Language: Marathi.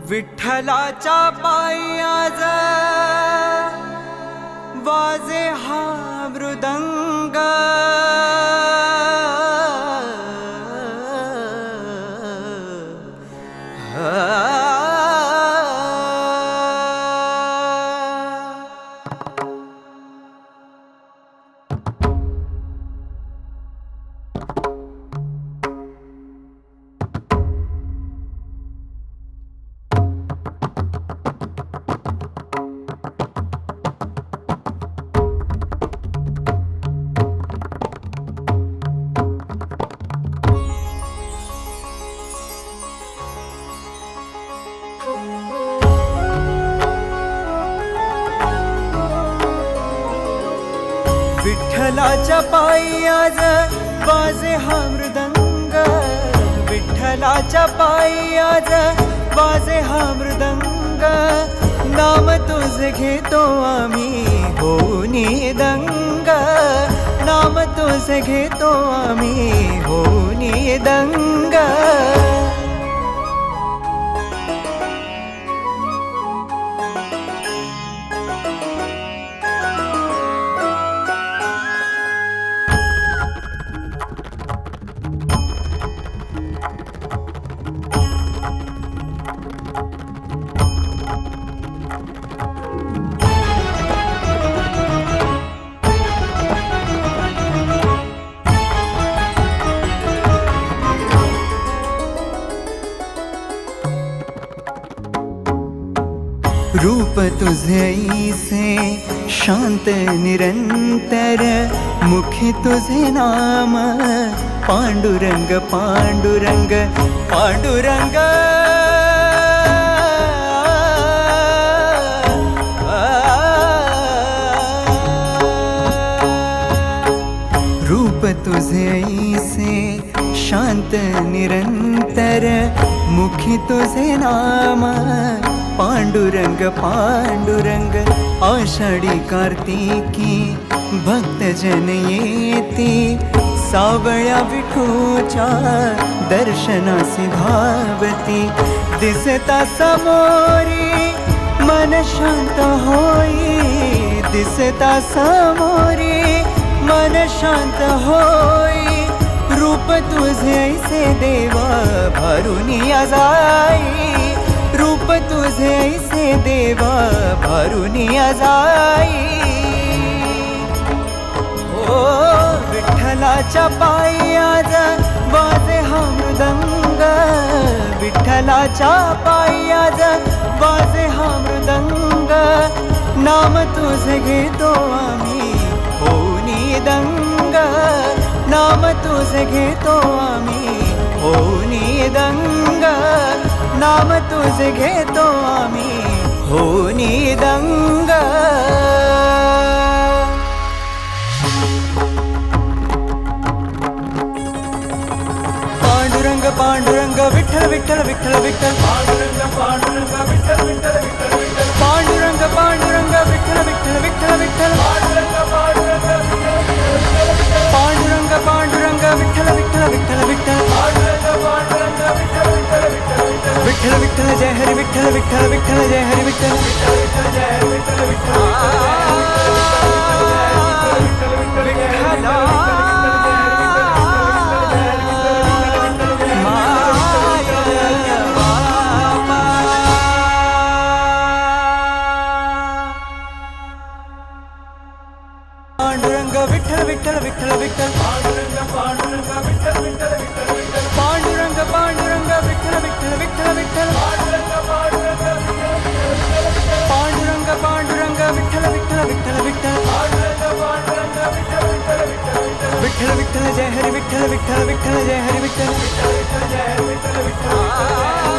विठ्ठलाच्या पायी आज वाजे हा मृदंग। विठ्ठलाच्या पायी आज वाजे हा मृदंग। विठ्ठलाच्या पायी आज वाजे हा मृदंग। नाम तुझे घेतो आम्ही होऊनी दंग। नाम तुझे घेतो आम्ही होऊनी दंग। रूप तुझे ऐसे शांत निरंतर। मुखी तुझे नाम पांडुरंग पांडुरंग पांडुरंग। रूप तुझे ऐसे शांत निरंतर। मुखी तुझे नाम पांडुरंग पांडुरंग। आषाढी कार्तिकी भक्तजन येती। सावळ्या विठूच्या दर्शनासी धावती। दिसता समोरी मन शांत होई। दिसता समोरी मन शांत होई। रूप तुझे ऐसे देवा भरुनी जाई। रूप तुझे ऐसे देवा भरुनी जाई। ओ विठ्ठलाच्या पायी आज वाजे हा मृदंग। विठ्ठलाच्या पायी आज वाजे हा मृदंग। नाम तुझे घेतो आम्ही होऊनी दंग। नाम तुझे घेतो आम्ही होऊनी दंग। नाम तुझे घेतो आम्ही होऊनी दंग। पांडुरंग पांडुरंग विठ्ठल विठ्ठल विठ्ठल विठ्ठल। पांडुरंग पांडुरंग विठ्ठल विठ्ठल विठ्ठल विठ्ठल। पांडुरंग पांडुरंग विठ्ठल विठ्ठल विठ्ठल विठ्ठल। पांडुरंग पांडुरंग पांडुरंग पांडुरंग विठ्ठल विठ्ठल विठ्ठल विठ्ठल। पांडुरंग पांडुरंग विठ्ठल विठ्ठल विठ्ठल विठ्ठल। विठ्ठल विठ्ठल जय हरी विठ्ठल विठ्ठल विठ्ठल जय हरी विठ्ठल। विठ्ठल विठ्ठल जय हरी विठ्ठल विठ्ठल पांडुरंग विठ्ठल विठ्ठल विठ्ठल विठ्ठल। पांडुरंग पांडुरंग विठ्ठल विठ्ठल विठ्ठल विठ्ठल। पांडुरंग पांडुरंग विठ्ठल विठ्ठल विठ्ठल विठ्ठल। पांडुरंग पांडुरंग पांडुरंग पांडुरंग विठ्ठल विठ्ठल विठ्ठल विठ्ठल। पांडुरंग पांडुरंग विठ्ठल विठ्ठल विठ्ठल विठ्ठल। विठ्ठल विठ्ठल जय हरी विठ्ठल विठ्ठल विठ्ठल जय हरी विठ्ठल। विठ्ठल विठ्ठल जय हरी विठ्ठल विठ्ठल विठ्ठल।